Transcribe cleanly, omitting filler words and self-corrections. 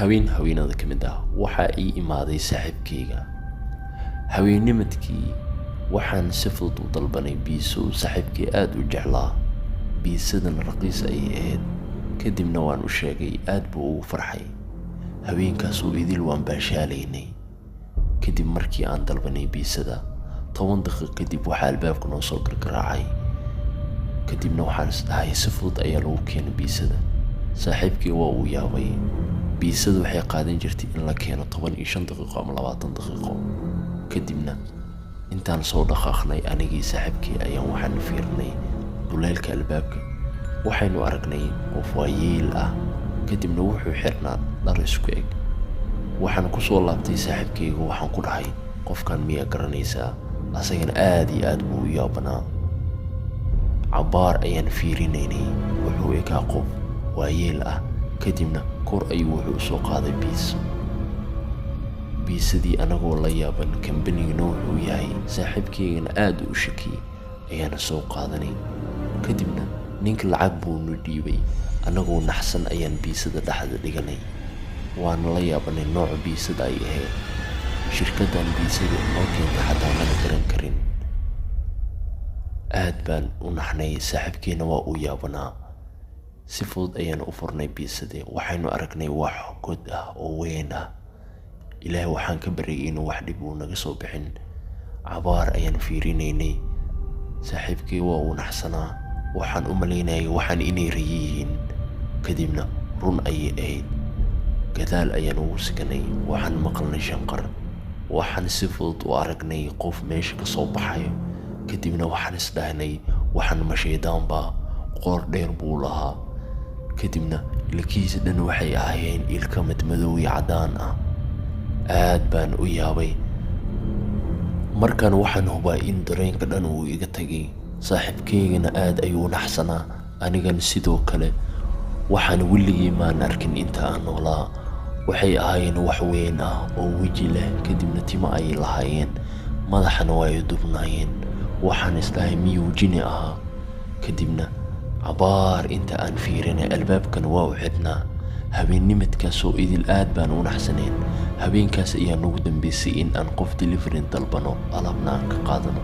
haweenada ka mid ah waxa ii imaaday saaxiibkayga. Haweennimadkii waxaan si fudud u dalbanay biiso saaxiibkay aad u jeclaa. Biisadan raqiis ayay ahayd. Kadibna waan u sheegay, aad buu ugu farxay. Haweenkaas oo idil waan baashaalaynay. Kadib markii aan dalbanay biisada 10 daqiiqo kadib waxaa albaabka noo soo gargaraacay. kadibna waxaan isdhahay si fudud ayaa lagu keenay biisada. Saaxiibkii waa uu yaabay. Biisadu waxay qaadan jirtay in la keeno 15 daqiiqo ama 20 daqiiqo. kadibna intaan soo dhaqaaqnay anigii saaxiibkii ayaan waxaan fiirnay duleelka albaabka. waxaynu aragnay qof waayeel ah. kadibna wuxuu xirnaa dhar isku eg. waxaan ku soo laabtay saaxiibkayga waxaan ku dhahay, qofkan miyaa garanaysaa? asagana aad iyo aad buu u yaabanaa. cabaar ayaan fiirinaynay. wuxuu ekaa qof waayeel ah. kadibna kor ayuu wuxuu soo qaaday biisadii anagoo la yaaban kambanigana wuxuu yahay. saaxiibkaygana aad u shakiyay ayaana soo qaadanay. kadibna ninka lacag buu nu dhiibay. anagoo naxsan ayaan biisada dhexda dhiganay. waana la yaabanay nooca biisada ay ahayd. shirkaddan biisada noo keenta xataa mana garan karin. aad baan u naxnay. saaxiibkeena waa uu yaabanaa. si fudud ayaan u furnay biisadii. waxaynu aragnay wax god ah oo weyn ah. ilaahay waxaan ka baryay inuu wax dhib uu naga soo bixin. cabaar ayaan fiirinaynay. saaxiibkii waa uu naxsanaa. waxaan u malaynayay waxaan inay riyihiin. kadibna run ayay ahayd. gadaal ayaan ugu siganay. waxaan maqalnay shanqar. waxaan si fudud u aragnay qof meesha ka soo baxayo. kadibna waxaan isdhahnay waxaan ma shaydaanba. qoor dheer buu lahaa. kadibna ilkihiisa dhan waxay ahaayeen ilka madmadow iyo caddaan ah. aad baan u yaabay. markaan waxaan hubaa in dareenka dhan uu iga tagay. saaxiibkaygana aad ayuu u naxsanaa. anigana sidoo kale. waxaan weligii maan arkin inta aan noolaa. waxay ahaayeen wax weyn ah oo weji leh. kadibna timo ayay lahaayeen. madaxana waa ay dubnaayeen. waxaan isdhahay miyuu jini ahaa. kadibna cabaar inta aan fiirinay albaabkan waa u xidhnaa. habeennimadkaasoo idil aad baan u naxsanayn. habeenkaas ayaa nagu dambeysay in aan qof delivery dalbano alaabna aan ka qaadano.